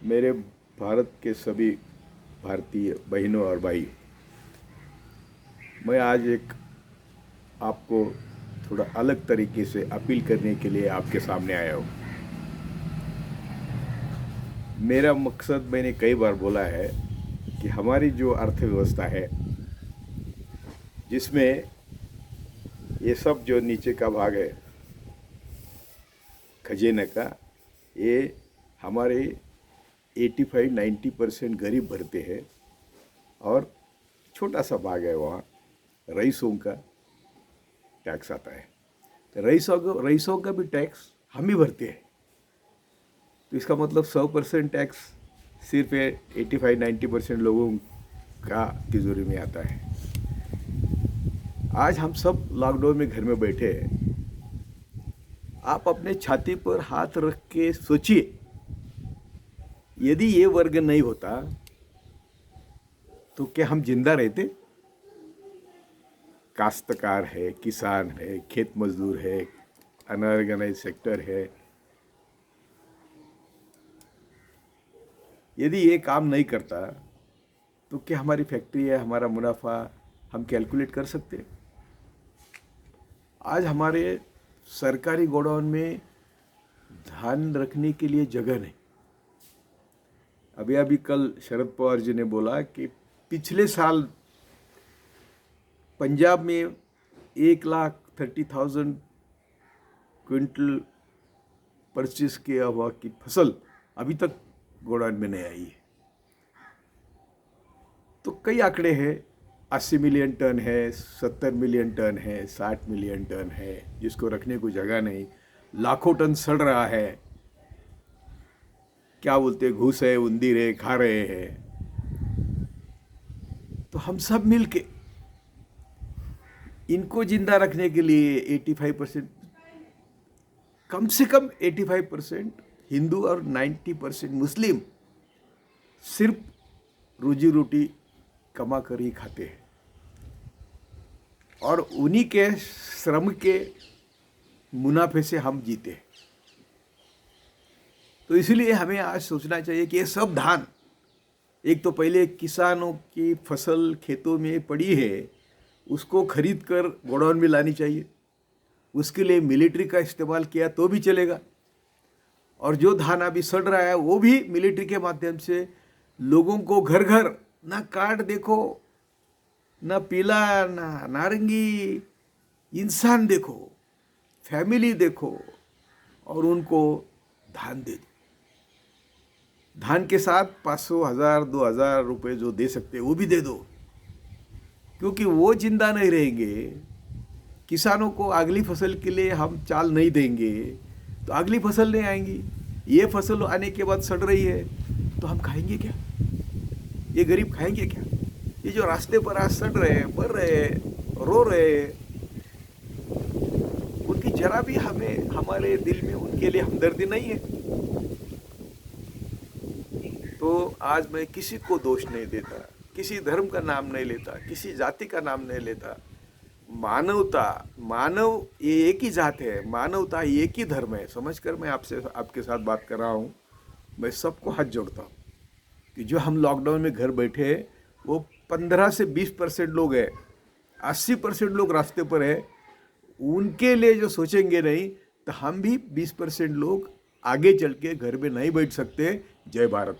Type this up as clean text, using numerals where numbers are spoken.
मेरे भारत के सभी भारतीय बहनों और भाई, मैं आज एक आपको थोड़ा अलग तरीके से अपील करने के लिए आपके सामने आया हूँ। मेरा मकसद मैंने कई बार बोला है कि हमारी जो अर्थव्यवस्था है, जिसमें ये सब जो नीचे का भाग है खजाने का, ये हमारे 85-90% गरीब भरते हैं और छोटा सा भाग है वहाँ रईसों का टैक्स आता है। तो रईसों का भी टैक्स हम ही भरते हैं। तो इसका मतलब 100% टैक्स सिर्फ 85-90% लोगों का तिजोरी में आता है। आज हम सब लॉकडाउन में घर में बैठे हैं। आप अपने छाती पर हाथ रख के सोचिए, यदि ये वर्ग नहीं होता तो क्या हम जिंदा रहते? काश्तकार है, किसान है, खेत मजदूर है, अनऑर्गेनाइज सेक्टर है। यदि ये काम नहीं करता तो क्या हमारी फैक्ट्री है, हमारा मुनाफा हम कैलकुलेट कर सकते? आज हमारे सरकारी गोडाउन में धान रखने के लिए जगह नहीं। अभी कल शरद पवार जी ने बोला कि पिछले साल पंजाब में 1,30,000 क्विंटल परचेस किया हुआ की फसल अभी तक गोडाउन में नहीं आई है। तो कई आंकड़े हैं, 80 मिलियन टन है, 70 मिलियन टन है, 60 मिलियन टन है, जिसको रखने को जगह नहीं। लाखों टन सड़ रहा है, क्या बोलते, घूस है, उंदीर है, खा रहे हैं। तो हम सब मिलके इनको जिंदा रखने के लिए 85%, कम से कम 85% हिंदू और 90% मुस्लिम सिर्फ रोजी रोटी कमा कर ही खाते हैं और उन्हीं के श्रम के मुनाफे से हम जीते हैं। तो इसलिए हमें आज सोचना चाहिए कि ये सब धान, एक तो पहले किसानों की फसल खेतों में पड़ी है, उसको खरीद कर गोडाउन में लानी चाहिए। उसके लिए मिलिट्री का इस्तेमाल किया तो भी चलेगा। और जो धान अभी सड़ रहा है वो भी मिलिट्री के माध्यम से लोगों को घर घर, ना कार्ड देखो, ना पीला, ना नारंगी, इंसान देखो, फैमिली देखो और उनको धान दे दो। धान के साथ 500, 1000, 2000 रुपये जो दे सकते वो भी दे दो, क्योंकि वो जिंदा नहीं रहेंगे। किसानों को अगली फसल के लिए हम चाल नहीं देंगे तो अगली फसल नहीं आएंगी। ये फसल आने के बाद सड़ रही है तो हम खाएंगे क्या? ये गरीब खाएंगे क्या? ये जो रास्ते पर आज सड़ रहे हैं, मर रहे हैं, रो रहे हैं, उनकी जरा भी हमें, हमारे दिल में उनके लिए हमदर्दी नहीं है। तो आज मैं किसी को दोष नहीं देता, किसी धर्म का नाम नहीं लेता, किसी जाति का नाम नहीं लेता। मानवता, मानव ये एक ही जात है, मानवता एक ही धर्म है समझकर मैं आपके साथ बात कर रहा हूँ। मैं सबको हाथ जोड़ता हूँ कि जो हम लॉकडाउन में घर बैठे वो 15 से 20% लोग हैं, 80% लोग रास्ते पर है। उनके लिए जो सोचेंगे नहीं तो हम भी 20% लोग आगे चल के घर में नहीं बैठ सकते। जय भारत।